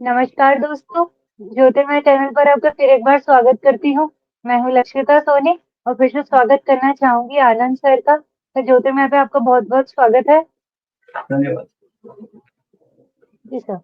नमस्कार दोस्तों, ज्योतिर्मय चैनल पर आपका फिर एक बार स्वागत करती हूँ। मैं हूँ लक्षिता सोनी और फिर से स्वागत करना चाहूंगी आनंद सर का। तो ज्योतिर्मय पे आपका बहुत बहुत स्वागत है। धन्यवाद। जी सर।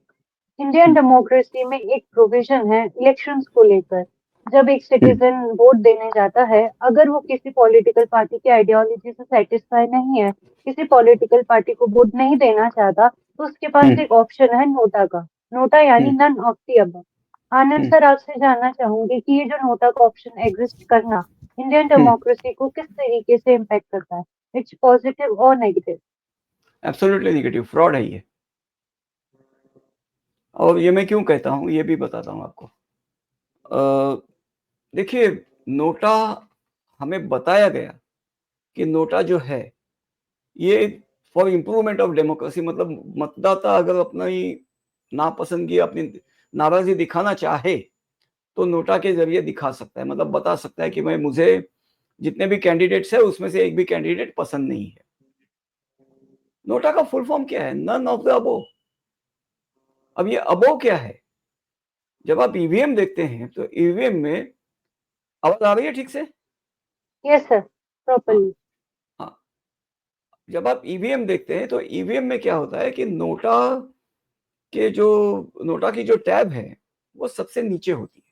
इंडियन डेमोक्रेसी में एक प्रोविजन है इलेक्शंस को लेकर। जब एक सिटीजन वोट देने जाता है, अगर वो किसी पॉलिटिकल पार्टी की आइडियोलॉजी से सेटिस्फाई नहीं है, किसी पॉलिटिकल पार्टी को वोट नहीं देना चाहता, तो उसके पास एक ऑप्शन है नोटा का। नोटा यानी none of the above. Anand sir, आपसे जानना चाहूंगी कि ये जो नोटा का ऑप्शन एग्जिस्ट करना इंडियन डेमोक्रेसी को किस तरीके से इम्पैक्ट करता है। इट्स पॉजिटिव और नेगेटिव? एब्सोल्युटली नेगेटिव, फ्रॉड है ये। और ये मैं क्यों कहता हूँ ये भी बताता हूँ आपको। देखिए, नोटा हमें बताया गया कि नोटा जो है ये फॉर इम्प्रूवमेंट ऑफ डेमोक्रेसी, मतलब मतदाता अगर अपनी नापसंदगी, अपनी नाराजगी दिखाना चाहे तो नोटा के जरिए दिखा सकता है, मतलब बता सकता है कि मैं मुझे जितने भी कैंडिडेट्स है उसमें से एक भी कैंडिडेट पसंद नहीं है। नोटा का फुल फॉर्म क्या है? None of the above. अब ये अबोव क्या है? जब आप ईवीएम देखते हैं तो ईवीएम में आवाज आ रही है ठीक से? यस सर, हाँ, प्रॉपरली। हाँ। जब आप ईवीएम देखते हैं तो ईवीएम में क्या होता है कि नोटा की जो टैब है वो सबसे नीचे होती है।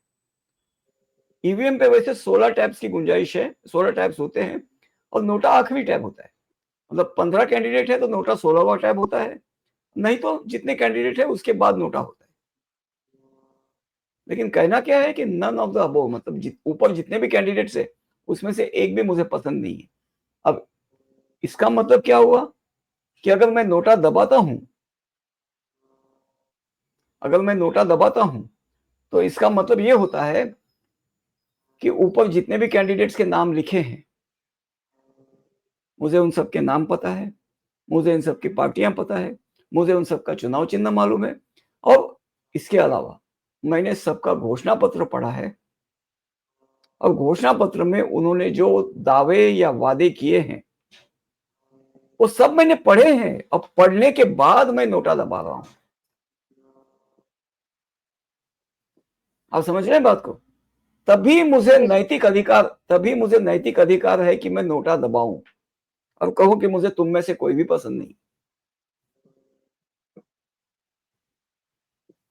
ईवीएम पे वैसे 16 टैब्स की गुंजाइश है, 16 टैब्स होते हैं और नोटा आखिरी टैब होता है। मतलब 15 कैंडिडेट है तो नोटा 16वां टैब होता है, नहीं तो जितने कैंडिडेट है उसके बाद नोटा होता है। लेकिन कहना क्या है कि नन ऑफ द अबोव, मतलब ऊपर जितने भी कैंडिडेट्स है उसमें से एक भी मुझे पसंद नहीं है। अब इसका मतलब क्या हुआ कि अगर मैं नोटा दबाता हूं तो इसका मतलब ये होता है कि ऊपर जितने भी कैंडिडेट्स के नाम लिखे हैं मुझे उन सबके नाम पता है, मुझे इन सबकी पार्टियां पता है, मुझे उन सबका चुनाव चिन्ह मालूम है, और इसके अलावा मैंने सबका घोषणा पत्र पढ़ा है और घोषणा पत्र में उन्होंने जो दावे या वादे किए हैं वो सब मैंने पढ़े हैं। अब पढ़ने के बाद मैं नोटा दबा रहा हूं। आप समझ रहे हैं बात को? तभी मुझे नैतिक अधिकार है कि मैं नोटा दबाऊं और कहूं कि मुझे तुम में से कोई भी पसंद नहीं।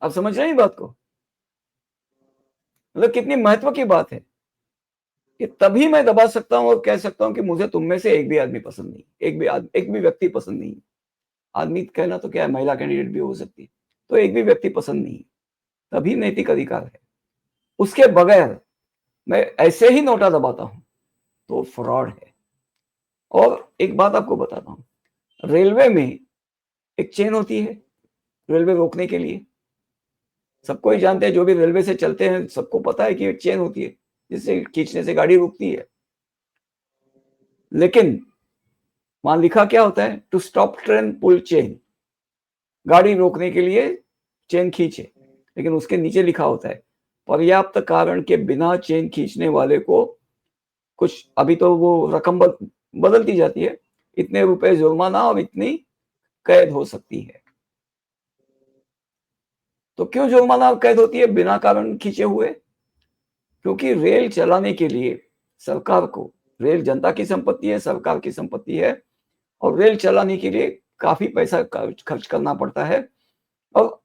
आप समझ रहे हैं बात को? मतलब कितनी महत्व की बात है कि तभी मैं दबा सकता हूं और कह सकता हूं कि मुझे तुम में से एक भी आदमी पसंद नहीं, एक भी व्यक्ति पसंद नहीं। आदमी कहना तो क्या है, महिला कैंडिडेट भी हो सकती है, तो एक भी व्यक्ति पसंद नहीं। तभी नैतिक अधिकार है। उसके बगैर मैं ऐसे ही नोटा दबाता हूं तो फ्रॉड है। और एक बात आपको बताता हूं, रेलवे में एक चेन होती है रेलवे रोकने के लिए। सबको ही यस सर। जानते हैं, जो भी रेलवे से चलते हैं सबको पता है कि एक चेन होती है जिससे खींचने से गाड़ी रुकती है। लेकिन वहां लिखा क्या होता है? To stop train pull chain. गाड़ी रोकने के लिए चेन खींचे, लेकिन उसके नीचे लिखा होता है पर्याप्त कारण के बिना चेन खींचने वाले को कुछ, अभी तो वो रकम बदलती जाती है, इतने रुपए जुर्माना और इतनी कैद हो सकती है। तो क्यों जुर्माना और कैद होती है बिना कारण खींचे हुए? क्योंकि रेल चलाने के लिए सरकार को, रेल जनता की संपत्ति है, सरकार की संपत्ति है, और रेल चलाने के लिए काफी पैसा खर्च करना पड़ता है। और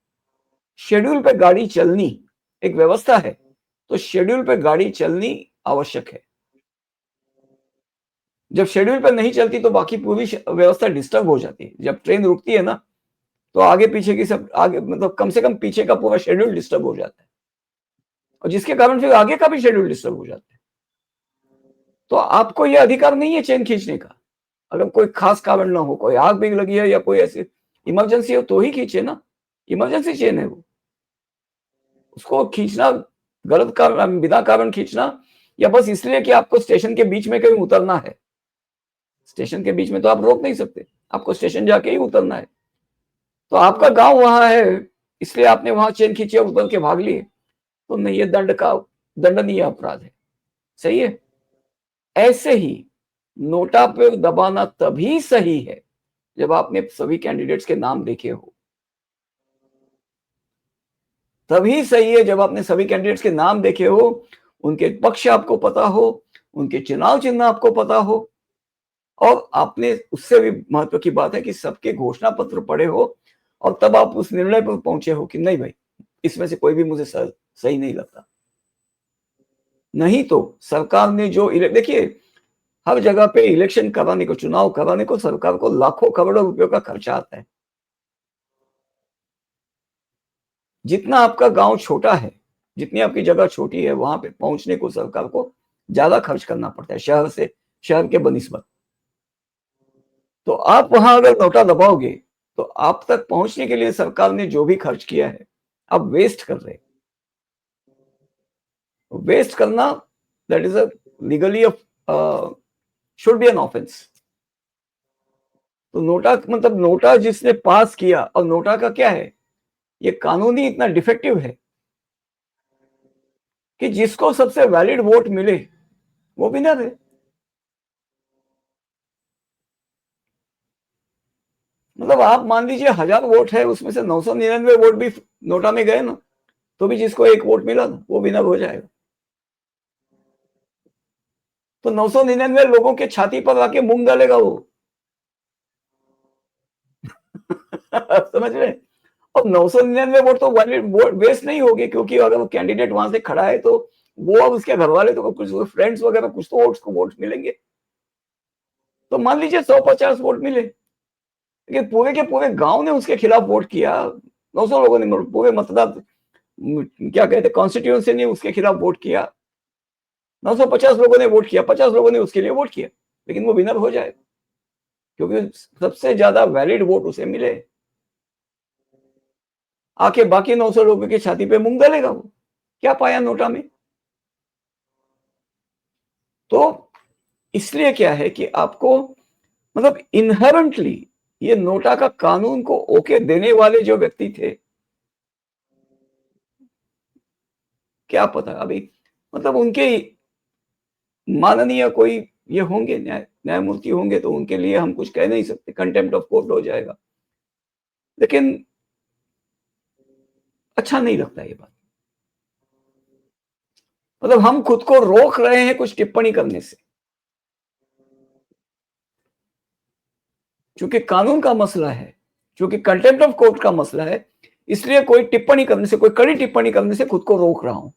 शेड्यूल पे गाड़ी चलनी एक व्यवस्था है, तो शेड्यूल पे गाड़ी चलनी आवश्यक है। जब शेड्यूल पर नहीं चलती तो बाकी पूरी व्यवस्था डिस्टर्ब हो जाती है। जब ट्रेन रुकती है ना तो आगे पीछे की सब, आगे मतलब कम से कम पीछे का पूरा शेड्यूल डिस्टर्ब हो जाता है, और जिसके कारण फिर आगे का भी शेड्यूल डिस्टर्ब हो जाता है। तो आपको यह अधिकार नहीं है चेन खींचने का। अगर कोई खास कारण ना हो, कोई आग भी लगी है या कोई ऐसी इमरजेंसी हो तो ही खींचे ना। इमरजेंसी चेन है वो, उसको खींचना गलत कारण, बिना कारण खींचना, या बस इसलिए कि आपको स्टेशन के बीच में कहीं उतरना है। स्टेशन के बीच में तो आप रोक नहीं सकते, आपको स्टेशन जाके ही उतरना है। तो आपका गांव वहां है इसलिए आपने वहां चेन खींची और उतर के भाग लिए, तो नहीं, ये दंडनीय अपराध है। सही है? ऐसे ही नोटा पे दबाना तभी सही है जब आपने सभी कैंडिडेट्स के नाम देखे हो। तभी सही है जब आपने सभी कैंडिडेट्स के नाम देखे हो, उनके पक्ष आपको पता हो, उनके चुनाव चिन्ह आपको पता हो, और आपने उससे भी महत्व की बात है कि सबके घोषणा पत्र पढ़े हो, और तब आप उस निर्णय पर पहुंचे हो कि नहीं भाई, इसमें से कोई भी मुझे सही नहीं लगता। नहीं तो सरकार ने जो देखिए, हर जगह पे इलेक्शन कराने को, चुनाव कराने को सरकार को लाखों करोड़ों रुपयों का खर्चा आता है। जितना आपका गांव छोटा है, जितनी आपकी जगह छोटी है, वहां पे पहुंचने को सरकार को ज्यादा खर्च करना पड़ता है शहर के बनिस्बत। तो आप वहां अगर नोटा दबाओगे तो आप तक पहुंचने के लिए सरकार ने जो भी खर्च किया है आप वेस्ट कर रहे हैं। वेस्ट करना, that is a legally should be an offence. तो नोटा मतलब नोटा जिसने पास किया, और नोटा का क्या है, ये कानून ही इतना डिफेक्टिव है कि जिसको सबसे वैलिड वोट मिले वो विनर है। मतलब आप मान लीजिए 1000 वोट है, उसमें से 999 वोट भी नोटा में गए ना, तो भी जिसको एक वोट मिला ना वो विनर हो जाएगा। तो 999 लोगों के छाती पर आके मूंग डालेगा वो। समझ रहे? और 999 वोट तो वोट वेस्ट नहीं होगी, क्योंकि अगर वो कैंडिडेट वहां से खड़ा है तो वो और उसके घर वाले तो कुछ फ्रेंड्स वगैरह कुछ तो वोट मिलेंगे। तो मान लीजिए 150 वोट मिले, लेकिन पूरे के पूरे गांव ने उसके खिलाफ वोट किया, 900 लोगों ने, पूरे मतदाता, क्या कहते, कॉन्स्टिट्यूएंसी ने उसके खिलाफ वोट किया, 950 लोगों ने वोट किया, 50 लोगों ने उसके लिए वोट किया, लेकिन वो विनर हो जाए, क्योंकि सबसे ज्यादा वैलिड वोट उसे मिले। आके बाकी 900 लोगों की छाती पे मूंग डालेगा वो, क्या पाया नोटा में। तो इसलिए क्या है कि आपको, मतलब इनहेरेंटली ये नोटा का कानून को ओके देने वाले जो व्यक्ति थे, क्या पता अभी, मतलब उनके माननीय कोई ये होंगे, न्यायमूर्ति होंगे, तो उनके लिए हम कुछ कह नहीं सकते, कंटेम्प्ट ऑफ कोर्ट हो जाएगा। लेकिन अच्छा नहीं लगता ये बात, मतलब हम खुद को रोक रहे हैं कुछ टिप्पणी करने से, क्योंकि कानून का मसला है, क्योंकि कंटेम्प्ट ऑफ कोर्ट का मसला है, इसलिए कोई टिप्पणी करने से, कोई कड़ी टिप्पणी करने से खुद को रोक रहा हूं।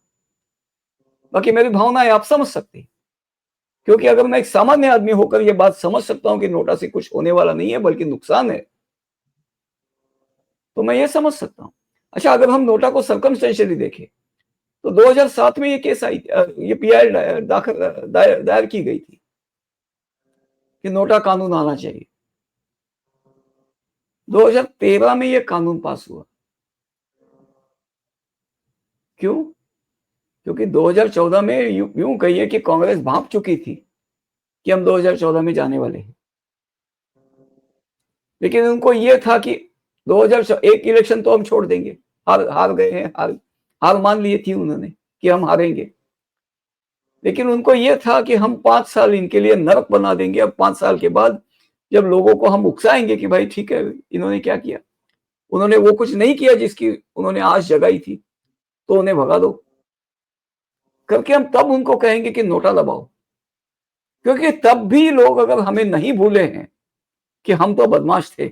बाकी मेरी भावनाएं आप समझ सकते, क्योंकि अगर मैं एक सामान्य आदमी होकर यह बात समझ सकता हूं कि नोटा से कुछ होने वाला नहीं है बल्कि नुकसान है, तो मैं ये समझ सकता हूं। अच्छा, अगर हम नोटा को सर्कमस्टेंशियली देखें तो 2007 में ये केस आई, ये पीआई दायर की गई थी कि नोटा कानून आना चाहिए। 2013 में ये कानून पास हुआ। क्यों? क्योंकि 2014 में यूं कहिए कि कांग्रेस भांप चुकी थी कि हम 2014 में जाने वाले हैं, लेकिन उनको ये था कि 2001 इलेक्शन तो हम छोड़ देंगे, हार गए हैं, हार मान लिए थी उन्होंने कि हम हारेंगे, लेकिन उनको ये था कि हम 5 साल इनके लिए नरक बना देंगे। अब 5 साल के बाद जब लोगों को हम उकसाएंगे कि भाई ठीक है, इन्होंने क्या किया, उन्होंने वो कुछ नहीं किया जिसकी उन्होंने आस जगाई थी, तो उन्हें भगा दो करके हम तब उनको कहेंगे कि नोटा दबाओ। क्योंकि तब भी लोग अगर हमें नहीं भूले हैं कि हम तो बदमाश थे,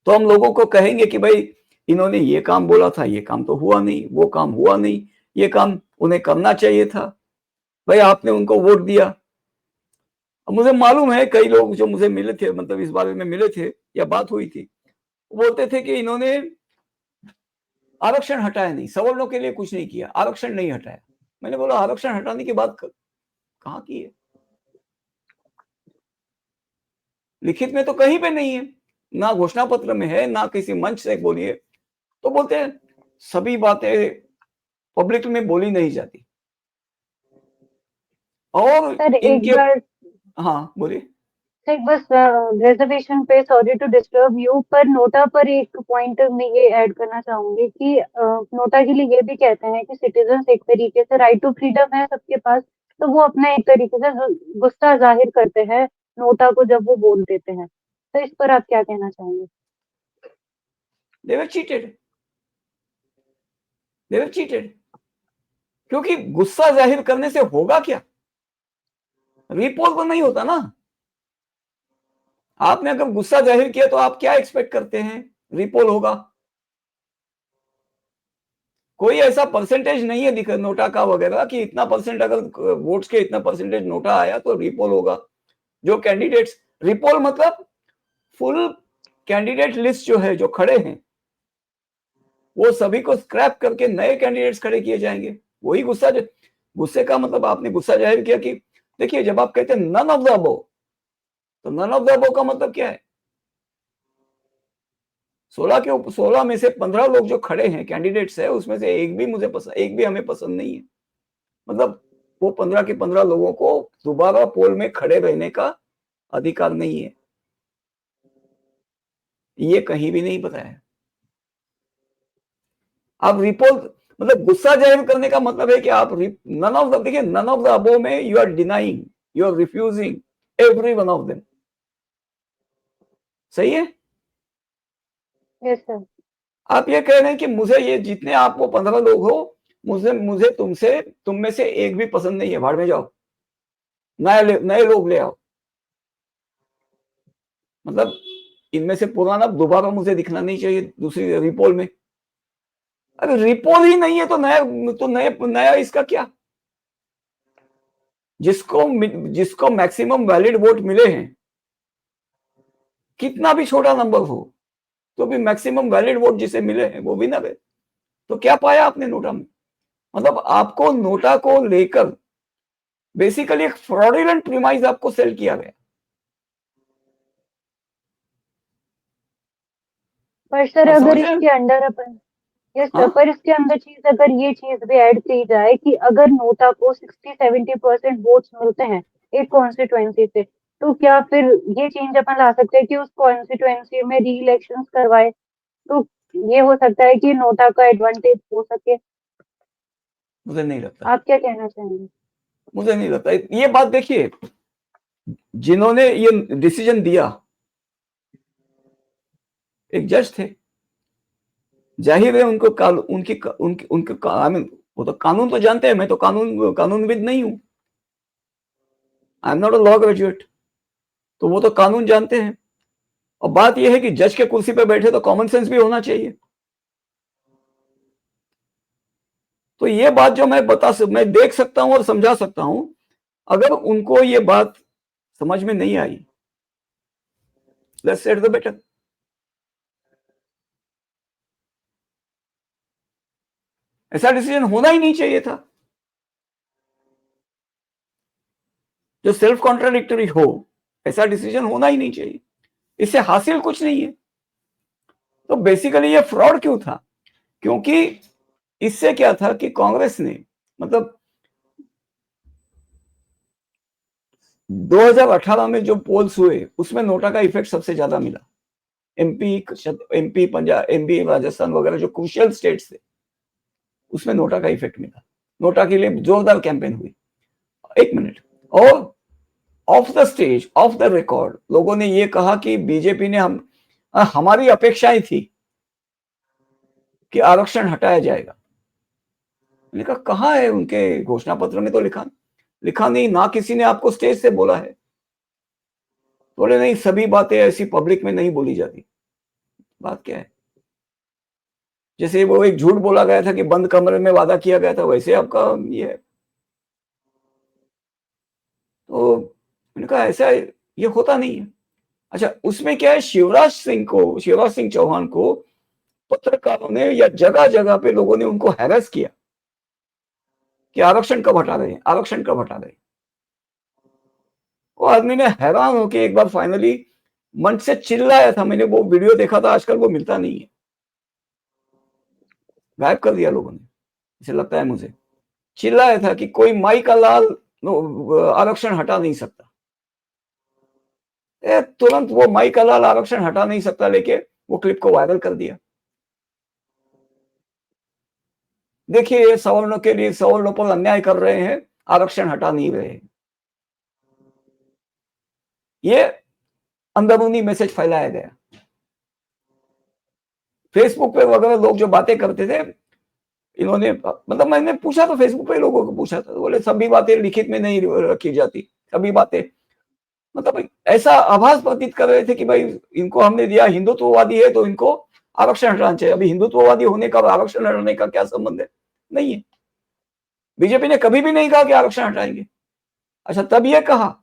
तो हम लोगों को कहेंगे कि भाई इन्होंने ये काम बोला था, ये काम तो हुआ नहीं, वो काम हुआ नहीं, ये काम उन्हें करना चाहिए था, भाई आपने उनको वोट दिया। अब मुझे मालूम है कई लोग जो मुझे मिले थे, मतलब इस बारे में मिले थे या बात हुई थी, बोलते थे कि इन्होंने आरक्षण हटाया नहीं, सवर्णों के लिए कुछ नहीं किया, आरक्षण नहीं हटाया। मैंने बोला आरक्षण हटाने की बात कहां की है, लिखित में तो कहीं पे नहीं है, ना घोषणा पत्र में है, ना किसी मंच से बोलिए। तो बोलते हैं सभी बातें पब्लिक में बोली नहीं जाती, और सर एक इनके, बार, हाँ बोलिए। सर बस रिजर्वेशन पे सॉरी टू डिस्टर्ब यू, पर नोटा पर एक पॉइंट मैं ये ऐड करना चाहूंगी कि नोटा के लिए ये भी कहते हैं कि सिटीजन एक तरीके से राइट टू फ्रीडम है सबके पास, तो वो अपना एक तरीके से गुस्सा जाहिर करते हैं नोटा को जब वो बोल देते हैं, तो इस पर आप क्या कहना चाहेंगे? दे वर चीटेड, दे हैव चीटेड। क्योंकि गुस्सा जाहिर करने से होगा क्या? रीपोल तो नहीं होता ना। आपने अगर गुस्सा जाहिर किया तो आप क्या एक्सपेक्ट करते हैं? रीपोल होगा। कोई ऐसा परसेंटेज नहीं है दिख नोटा का वगैरह कि इतना परसेंट अगर वोट्स के इतना परसेंटेज नोटा आया तो रीपोल होगा। जो कैंडिडेट्स, रीपोल मतलब फुल कैंडिडेट लिस्ट जो है, जो खड़े हैं, वो सभी को स्क्रैप करके नए कैंडिडेट्स खड़े किए जाएंगे। वही गुस्सा, गुस्से का मतलब आपने गुस्सा जाहिर किया कि देखिए, जब आप कहते हैं नन ऑफ द अबव, तो नन ऑफ द अबव का मतलब क्या है? 16 में से 15 लोग जो खड़े हैं, कैंडिडेट्स है, उसमें से एक भी हमें पसंद नहीं है। मतलब वो 15 के 15 लोगों को दोबारा पोल में खड़े रहने का अधिकार नहीं है। ये कहीं भी नहीं बताया है। आप रिपोल मतलब गुस्सा जाहिर करने का मतलब है कि आप नन ऑफ द, देखिए, नन ऑफ द अबव में you are denying, you are refusing every one of them. सही है? Yes sir. आप ये कह रहे हैं कि मुझे ये जितने आप वो 15 लोग हो, मुझे तुम में से एक भी पसंद नहीं है, भाड़ में जाओ, नए लोग ले आओ। मतलब इनमें से पुराना दोबारा मुझे दिखना नहीं चाहिए दूसरी रिपोल में। अरे रिपोल ही नहीं है तो नया इसका क्या? जिसको मैक्सिमम वैलिड वोट मिले हैं, कितना भी छोटा नंबर हो, तो भी मैक्सिमम वैलिड वोट जिसे मिले हैं वो विनर है। तो क्या पाया आपने नोटा में? मतलब आपको नोटा को लेकर बेसिकली एक फ्रॉडुलेंट प्रीमाइस आपको सेल किया गया। पर सर आप अगर समझ रहे हैं? इसके अंडर अपन, यस सर, हाँ, पर इसके अंदर चीज अगर ये चीज भी ऐड की जाए कि अगर नोटा को 60-70% वोट्स मिलते हैं एक कॉन्स्टिट्युएंसी से, तो क्या फिर ये चेंज अपन ला सकते हैं कि उस कॉन्स्टिट्युएंसी में री इलेक्शन करवाए? तो ये हो सकता है कि नोटा का एडवांटेज हो सके। मुझे नहीं लगता। आप क्या कहना चाहेंगे? मुझे नहीं लगता ये बात। देखिए, जिन्होंने ये डिसीजन दिया एक जज थे। जाहिर है उनको उनकी उनकी उनके वो तो कानून तो जानते हैं। मैं तो कानूनविद नहीं हूं। I am not a law graduate. तो वो तो कानून जानते हैं। और बात यह है कि जज के कुर्सी पे बैठे तो कॉमन सेंस भी होना चाहिए। तो ये बात जो मैं देख सकता हूं और समझा सकता हूं। अगर उनको ये बात समझ में नहीं आई, लेट्स सेट द बेटर। ऐसा डिसीजन होना ही नहीं चाहिए था। जो सेल्फ कॉन्ट्राडिक्टरी हो, ऐसा डिसीजन होना ही नहीं चाहिए। इससे हासिल कुछ नहीं है। तो बेसिकली ये फ्रॉड क्यों था? क्योंकि इससे क्या था कि कांग्रेस ने, मतलब 2018 में जो पोल्स हुए उसमें नोटा का इफेक्ट सबसे ज्यादा मिला। एमपी पंजाब, एमपी राजस्थान वगैरह जो क्रूशियल स्टेट्स थे, उसमें नोटा का इफेक्ट मिला। नोटा के लिए जोरदार कैंपेन हुई। एक मिनट। और of the stage, of the record, लोगों ने ये कहा कि बीजेपी ने हमारी अपेक्षाएं थी कि आरक्षण हटाया जाएगा। मैंने कहा कहाँ है? उनके घोषणा पत्र में तो लिखा नहीं। ना किसी ने आपको स्टेज से बोला है। बोले नहीं, सभी बातें ऐसी पब्लिक में नहीं बोली जाती। बात क्या है? जैसे वो एक झूठ बोला गया था कि बंद कमरे में वादा किया गया था, वैसे आपका ये है। तो मैंने कहा ऐसा ये होता नहीं है। अच्छा, उसमें क्या है, शिवराज सिंह चौहान को पत्रकारों ने या जगह जगह पे लोगों ने उनको हैरेस किया कि आरक्षण कब हटा रहे हैं, आरक्षण कब हटा रहे हैं। वो आदमी ने हैरान होकर एक बार फाइनली मंच से चिल्लाया था। मैंने वो वीडियो देखा था, आजकल वो मिलता नहीं है। गायब कर दिया लोगों ने, ऐसे लगता है मुझे। चिल्लाया था कि कोई माई का लाल आरक्षण हटा नहीं सकता। तुरंत वो माई का लाल आरक्षण हटा नहीं सकता लेके वो क्लिप को वायरल कर दिया। देखिए, ये सवर्णों के लिए, सवर्णों पर अन्याय कर रहे हैं, आरक्षण हटा नहीं रहे। ये अंदरूनी मैसेज फैलाया गया। फेसबुक पे वगैरह लोग जो बातें करते थे, इन्होंने मतलब मैंने पूछा तो फेसबुक पे लोगों को पूछा था, बोले सभी बातें लिखित में नहीं रखी जाती, सभी बातें मतलब ऐसा आभास प्रतीत कर रहे थे कि भाई इनको हमने दिया, हिंदुत्ववादी है तो इनको आरक्षण हटाना चाहिए। अभी हिंदुत्ववादी होने का आरक्षण हटाने का क्या संबंध है? नहीं है। बीजेपी ने कभी भी नहीं कहा कि आरक्षण हटाएंगे। अच्छा, तब ये कहा,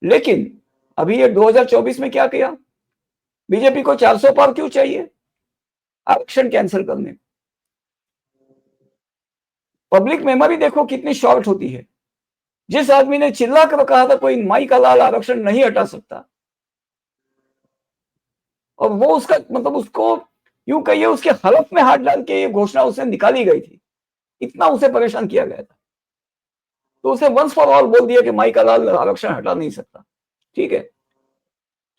लेकिन अभी ये 2024 में क्या किया? बीजेपी को 400 पार क्यों चाहिए आरक्षण कैंसिल करने? पब्लिक मेमोरी देखो कितनी शॉर्ट होती है। जिस आदमी ने चिल्ला कर कहा था कोई माई का लाल आरक्षण नहीं हटा सकता, और वो उसका मतलब उसको यूं कहिए उसके हलफ में हाथ डाल के ये घोषणा उससे निकाली गई थी, इतना उसे परेशान किया गया था, तो उसे वंस फॉर ऑल बोल दिया कि माई का लाल आरक्षण हटा नहीं सकता। ठीक है,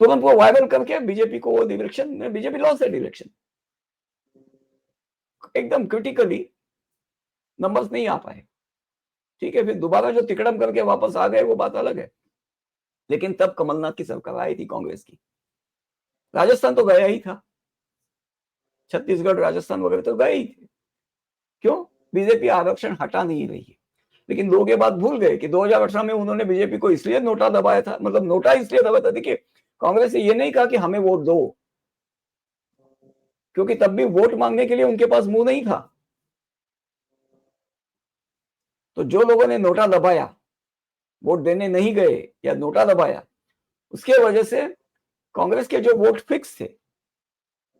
तुरंत वो वायरल करके बीजेपी को वो direction, BJP loss that election एकदम क्रिटिकली, नंबर्स नहीं आ पाए। ठीक है, फिर दोबारा जो तिकड़म करके वापस आ गए वो बात अलग है, लेकिन तब कमलनाथ की सरकार आई थी कांग्रेस की। राजस्थान तो गया ही था, छत्तीसगढ़ राजस्थान वगैरह तो गए ही थे। क्यों? बीजेपी आरक्षण हटा नहीं रही है। लेकिन लोग ये बात भूल गए कि 2018 में उन्होंने बीजेपी को इसलिए नोटा दबाया था, मतलब नोटा इसलिए दबाया था, देखिए कांग्रेस ने ये नहीं कहा कि हमें वोट दो, क्योंकि तब भी वोट मांगने के लिए उनके पास मुंह नहीं था। तो जो लोगों ने नोटा दबाया, वोट देने नहीं गए या नोटा दबाया, उसके वजह से कांग्रेस के जो वोट फिक्स थे,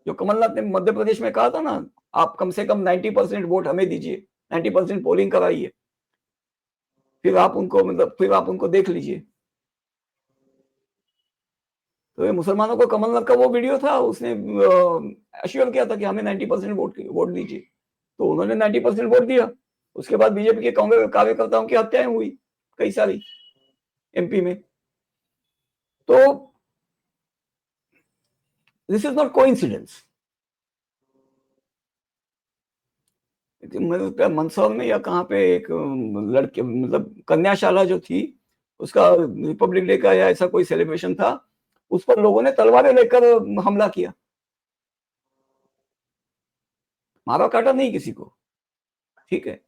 जो कमलनाथ ने मध्य प्रदेश में कहा था ना, आप कम से कम 90% वोट हमें दीजिए, 90% पोलिंग कराइए, फिर आप उनको देख लीजिए। तो ये मुसलमानों को कमलनाथ का वो वीडियो था, उसने अश्योर किया था कि हमें 90% वोट दीजिए, तो उन्होंने 90% वोट दिया। उसके बाद बीजेपी के कांग्रेस कार्यकर्ताओं की हत्याएं हुई कई सारी एमपी में। तो this is not coincidence. Mandsaur में या कहाँ पे एक लड़के मतलब कन्याशाला जो थी, उसका रिपब्लिक डे का या ऐसा कोई सेलिब्रेशन था, उस पर लोगों ने तलवारें लेकर हमला किया, मारा काटा नहीं किसी को। ठीक है,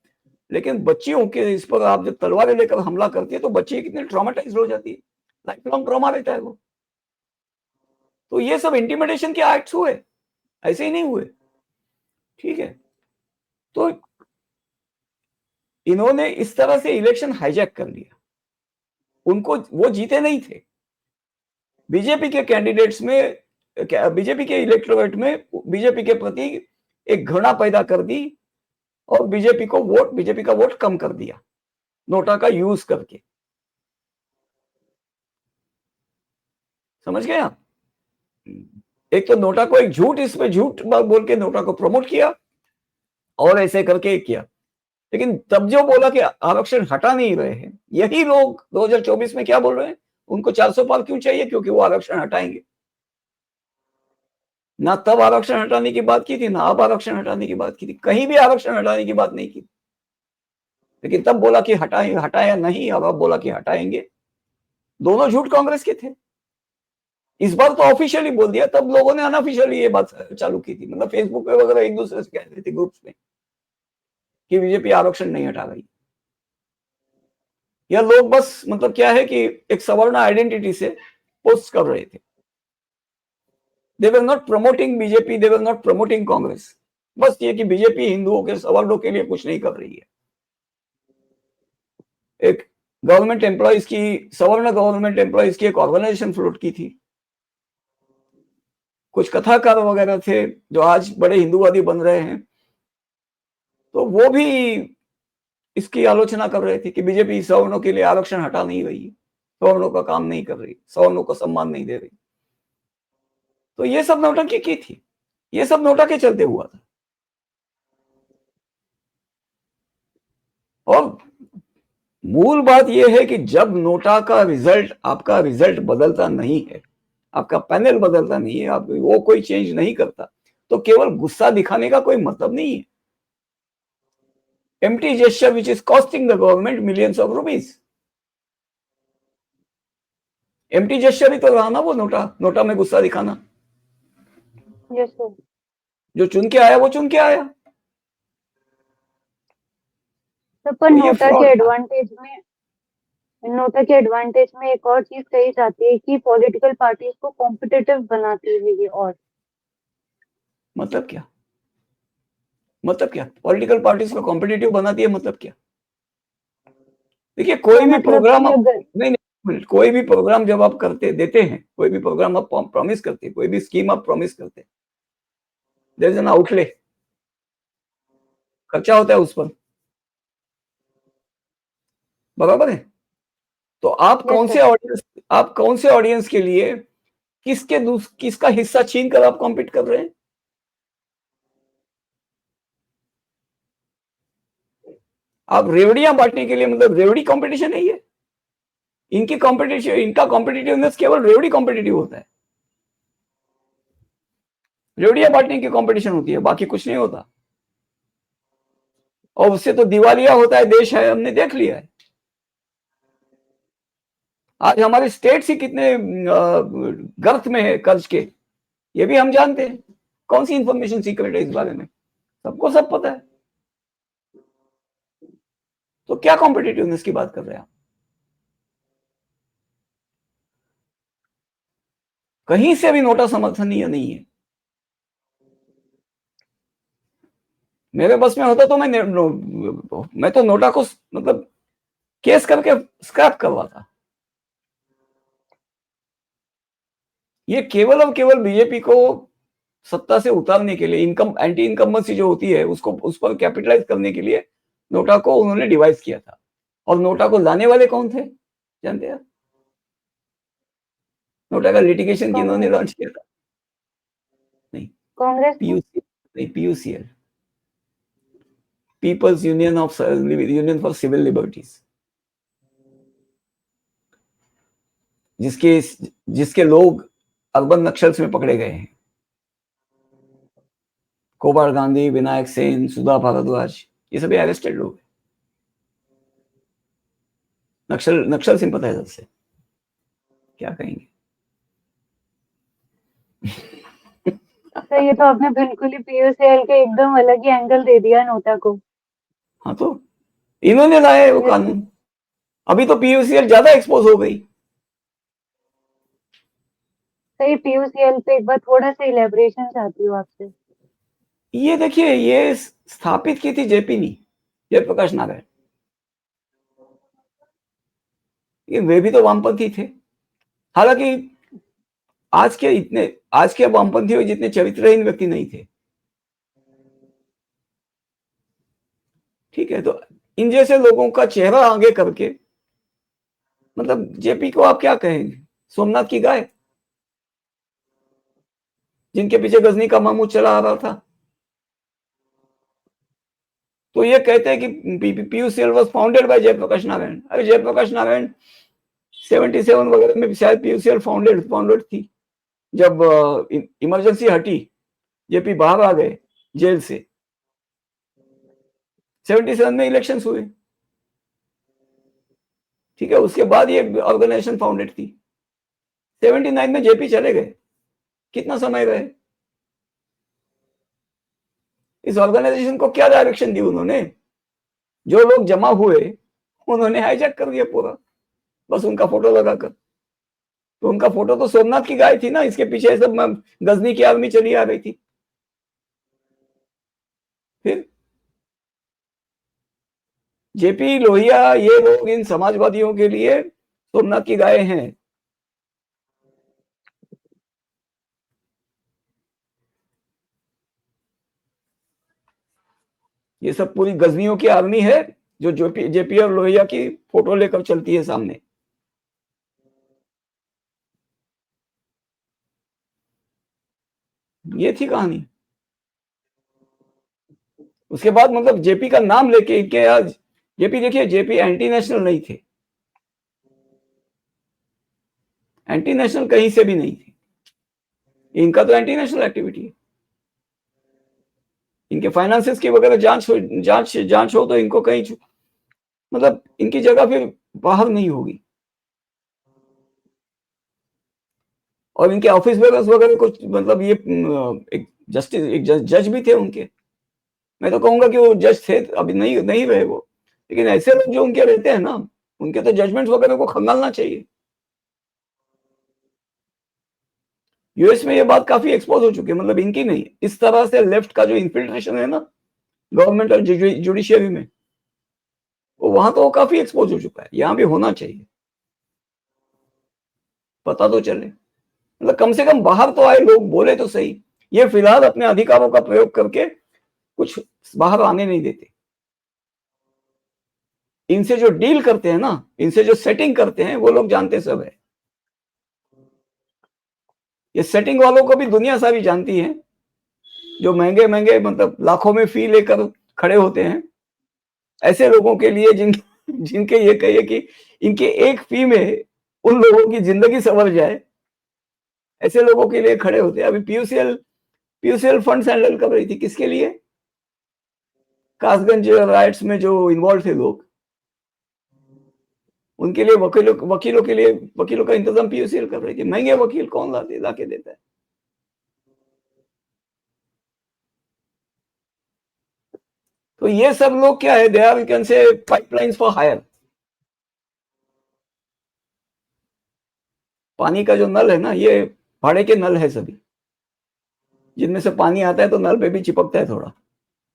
लेकिन बच्चियों के इस पर आप जब तलवारें लेकर हमला करती है तो बच्ची कितनी ट्रॉमेटाइज हो जाती है, लाइफ लॉन्ग ट्रॉमा रहता है वो। तो ये सब इंटिमिडेशन के एक्ट्स हुए, ऐसे ही नहीं हुए। ठीक है, तो इन्होंने इस तरह से इलेक्शन हाईजैक कर लिया, उनको वो जीते नहीं थे। बीजेपी के कैंडिडेट्स में, बीजेपी के इलेक्टोरेट में बीजेपी के प्रति एक घृणा पैदा कर दी, और बीजेपी का वोट कम कर दिया नोटा का यूज करके। समझ गए आप? एक तो नोटा को एक झूठ, इसमें झूठ बोल के नोटा को प्रमोट किया, और ऐसे करके किया। लेकिन तब जो बोला कि आरक्षण हटा नहीं रहे हैं, यही लोग 2024 में क्या बोल रहे हैं, उनको 400 पार क्यों चाहिए, क्योंकि वो आरक्षण हटाएंगे। ना तब आरक्षण हटाने की बात की थी, ना अब आरक्षण हटाने की बात की थी, कहीं भी आरक्षण हटाने की बात नहीं की। लेकिन तब बोला कि हटाया नहीं, और अब बोला कि हटाएंगे। दोनों झूठ कांग्रेस के थे। इस बार तो ऑफिशियली बोल दिया, तब लोगों ने अनऑफिशियली ये बात चालू की थी, मतलब फेसबुक पे वगैरह एक दूसरे से कह रहे थे ग्रुप्स में कि बीजेपी आरक्षण नहीं हटा रही। या लोग बस मतलब क्या है कि एक सवर्ण आइडेंटिटी से पोस्ट कर रहे थे। They were not promoting BJP, they were not promoting Congress. बस ये कि बीजेपी हिंदुओं के सवर्णों के लिए कुछ नहीं कर रही है। एक गवर्नमेंट एम्प्लॉइज की, सवर्ण गवर्नमेंट एम्प्लॉइज की एक ऑर्गेनाइजेशन फ्लोट की थी, कुछ कथाकार वगैरह थे जो आज बड़े हिंदूवादी बन रहे हैं, तो वो भी इसकी आलोचना कर रहे थे कि बीजेपी सवर्णों के लिए आरक्षण हटा नहीं रही, सवर्णों का काम नहीं कर रही, सवर्णों को सम्मान नहीं दे रही। तो ये सब नौटंकी की थी, ये सब नोटा के चलते हुआ था। और मूल बात यह है कि जब नोटा का रिजल्ट, आपका रिजल्ट बदलता नहीं है, आपका पैनल बदलता नहीं है, आप वो कोई चेंज नहीं करता, तो केवल गुस्सा दिखाने का कोई मतलब नहीं है। empty gesture which is costing the government millions of rupees. empty gesture ही तो रहा ना वो नोटा में गुस्सा दिखाना। Yes sir. जो चुन के आया वो चुन के आया, तो पर तो ये नोटा के फ्रॉड था। एडवांटेज में एक और चीज कही जाती है कि पॉलिटिकल पार्टीज को कॉम्पिटिटिव बनाती है ये। और मतलब क्या? मतलब क्या पॉलिटिकल पार्टीज को कॉम्पिटिटिव बनाती है? मतलब क्या? देखिए कोई तो भी मतलब प्रोग्राम कि आप, अगर नहीं, कोई भी प्रोग्राम जब आप करते देते हैं, कोई भी प्रोग्राम आप प्रॉमिस करते हैं, कोई भी स्कीम आप प्रॉमिस करते हैं, देयर इज एन आउटले, खर्चा होता है उस पर, बराबर है? तो यस सर। आप कौन से ऑडियंस के लिए किसका हिस्सा छीन कर आप कॉम्पीट कर रहे हैं? आप रेवड़ियां बांटने के लिए, मतलब रेवड़ी कंपटीशन है ये? इनका कॉम्पिटिटिवनेस केवल रेवड़ी कॉम्पिटिटिव होता है, रेवड़ियां बांटने की कंपटीशन होती है, बाकी कुछ नहीं होता। और उससे तो दिवालिया होता है देश, है, हमने देख लिया है। आज हमारे स्टेट्स ही कितने गर्त में है कर्ज के, ये भी हम जानते हैं। कौन सी इंफॉर्मेशन सीक्रेट है इस बारे में? सबको सब पता है। तो क्या कॉम्पिटिटिवनेस की बात कर रहे हैं आप? कहीं से भी नोटा समर्थनीय नहीं है। मेरे बस में होता तो मैं तो नोटा को मतलब केस करके स्क्रैप करवाता। ये केवल और केवल बीजेपी को सत्ता से उतारने के लिए, एंटी इनकम्बेंसी जो होती है उसको उस पर कैपिटलाइज करने के लिए नोटा को उन्होंने डिवाइस किया था। और नोटा को लाने वाले कौन थे जानते हैं? नोटा का लिटिगेशन किन्होंने लॉन्च किया था? नहीं, कांग्रेस ने। पीयूसी, नहीं, PUCL, people's union for civil liberties, जिसके जिसके लोग अर्बन नक्सल्स में पकड़े गए हैं। कोबार गांधी, विनायक सेन, सुधा भारद्वाज, ये सभी अरेस्टेड लोग हैं, नक्सल सिंपथाइजर से। क्या कहेंगे? तो ये तो आपने बिल्कुल ही पीयूसीएल के एकदम अलग ही एंगल दे दिया नोटा को। हाँ, तो इन्होंने लाया है वो यस सर। कानून। अभी तो पीयूसीएल ज्यादा एक्सपोज हो गई। सही, पीयूसीएल पे एक बार थोड़ा सा इलेबोरेशन चाहती हूँ आपसे। ये देखिए, ये स्थापित की थी जेपी ने, जयप्रकाश नारायण। ये वे भी तो वामपंथी थे। हालांकि आज के वामपंथियों जितने चरित्रहीन व्यक्ति नहीं थे। ठीक है, तो इन जैसे लोगों का चेहरा आगे करके, मतलब जेपी को आप क्या कहेंगे? सोमनाथ की गाय, जिनके पीछे गजनी का मामूद चला आ रहा था। तो ये कहते हैं कि PUCL was founded by Jayaprakash Narayan. अरे जयप्रकाश नारायण 77 वगैरह में शायद पीयूसीएल फाउंडेड थी। जब इमरजेंसी हटी, जेपी बाहर आ गए जेल से, 77 में इलेक्शन हुए। ठीक है, उसके बाद ये ऑर्गेनाइजेशन फाउंडेड थी। 79 में जेपी चले गए, कितना समय रहे? इस ऑर्गेनाइजेशन को क्या डायरेक्शन दी उन्होंने? जो लोग जमा हुए उन्होंने हाईजैक कर दिया पूरा, बस उनका फोटो लगाकर। तो उनका फोटो तो सोमनाथ की गाय थी ना, इसके पीछे सब गजनी की आर्मी चली आ रही थी। फिर जेपी लोहिया, ये लोग इन समाजवादियों के लिए सोमनाथ की गाय हैं। ये सब पूरी गजनियों की आर्मी है, जो जेपी और लोहिया की फोटो लेकर चलती है सामने। ये थी कहानी। उसके बाद मतलब जेपी का नाम लेके इनके आज, जेपी देखिए, जेपी एंटी नेशनल नहीं थे, एंटी नेशनल कहीं से भी नहीं थी। इनका तो एंटी नेशनल एक्टिविटी है। इनके फाइनेंसेस की वगैरह जांच हो तो इनको कहीं मतलब इनकी जगह फिर बाहर नहीं होगी। और इनके ऑफिस बेगर्स वगैरह कुछ मतलब ये एक जज भी थे उनके। मैं तो कहूंगा कि वो जज थे, अभी नहीं नहीं रहे वो, लेकिन ऐसे लोग जो उनके रहते हैं ना, उनके तो जजमेंट्स वगैरह को खंगालना चाहिए। यूएस में ये बात काफी एक्सपोज हो चुकी है, मतलब इनकी नहीं, इस तरह से लेफ्ट का जो इन्फिल्ट्रेशन है ना गवर्नमेंट और जुडिशियरी में, वो वहां तो काफी एक्सपोज हो चुका है। यहाँ भी होना चाहिए, पता तो चले, मतलब कम से कम बाहर तो आए लोग, बोले तो सही। ये फिलहाल अपने अधिकारों का प्रयोग करके कुछ बाहर आने नहीं देते। इनसे जो डील करते हैं ना, इनसे जो सेटिंग करते हैं, वो लोग जानते सब है। ये सेटिंग वालों को भी दुनिया सारी जानती है, जो महंगे महंगे मतलब लाखों में फी लेकर खड़े होते हैं। ऐसे लोगों के लिए जिनके ये कहिए कि इनके एक फी में उन लोगों की जिंदगी संवर जाए, ऐसे लोगों के लिए खड़े होते हैं। अभी पीयूसीएल फंड्स हैंडल कर रही थी, किसके लिए? कासगंज राइट्स में जो इन्वॉल्व थे लोग, उनके लिए वकीलों के लिए वकीलों का इंतजाम पीयूसीएल कर रही थी। महंगे वकील कौन लाके देता है? तो ये सब लोग क्या है, they are you can say pipelines for hire. पानी का जो नल है ना, ये भाड़े के नल है सभी, जिनमें से पानी आता है तो नल पे भी चिपकता है थोड़ा,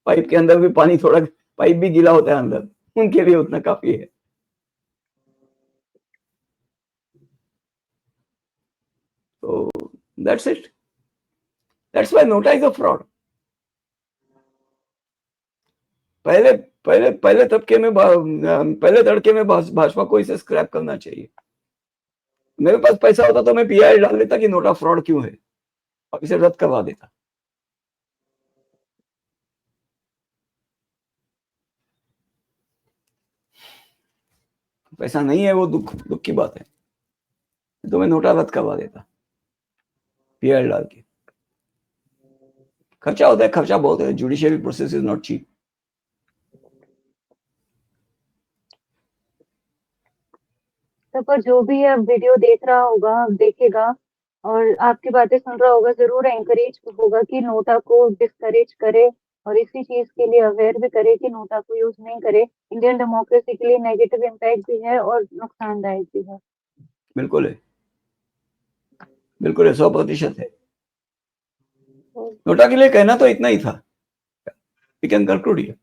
पाइप के अंदर भी पानी थोड़ा, पाइप भी गीला होता है अंदर, उनके लिए उतना काफी है। तो that's it, that's why NOTA is a fraud. पहले पहले पहले तबके में पहले तड़के में भाजपा को इसे स्क्रैप करना चाहिए। मेरे पास पैसा होता तो मैं पीआई डाल देता कि नोटा फ्रॉड क्यों है, और इसे रद्द करवा देता। पैसा नहीं है, वो दुख की बात है, तो मैं नोटा रद्द करवा देता पीआई डाल के। खर्चा होता है, खर्चा बहुत है, judicial process is not cheap. तो पर जो भी अब वीडियो देख रहा होगा, देखेगा और आपकी बातें सुन रहा होगा, जरूर एंकरेज होगा कि नोटा को डिस्करेज करे और इसी चीज के लिए अवेयर भी करे कि नोटा को यूज नहीं करे। इंडियन डेमोक्रेसी के लिए नेगेटिव इम्पैक्ट भी है और नुकसानदायक भी है। बिल्कुल है, बिल्कुल है, 100% है। नोटा के लिए कहना तो इतना ही था। We can conclude here.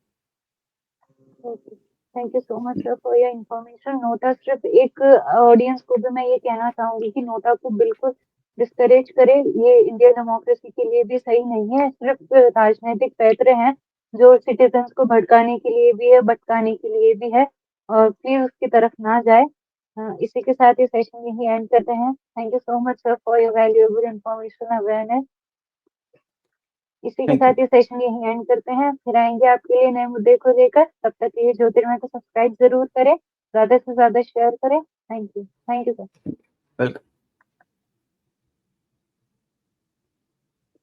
Thank you so much sir for your information. NOTA सिर्फ एक ऑडियंस को भी मैं ये कहना चाहूंगी कि नोटा को बिल्कुल डिस्करेज करे, ये इंडियन डेमोक्रेसी के लिए भी सही नहीं है। सिर्फ राजनीतिक पैंतरे हैं जो सिटीजन्स को भड़काने के लिए भी है, भटकाने के लिए भी है, और प्लीज उसकी तरफ ना जाए। इसी के साथ ये सेशन यही एंड करते हैं। Thank you so much sir for your valuable information awareness. इसी के थैंक साथ यू। ये सेशन यही एंड करते हैं, फिर आएंगे आपके लिए नए मुद्दे को लेकर। तब तक के लिए ज्योतिर्मय को सब्सक्राइब जरूर करें, ज्यादा से ज्यादा शेयर करें। Thank you sir. वेलकम।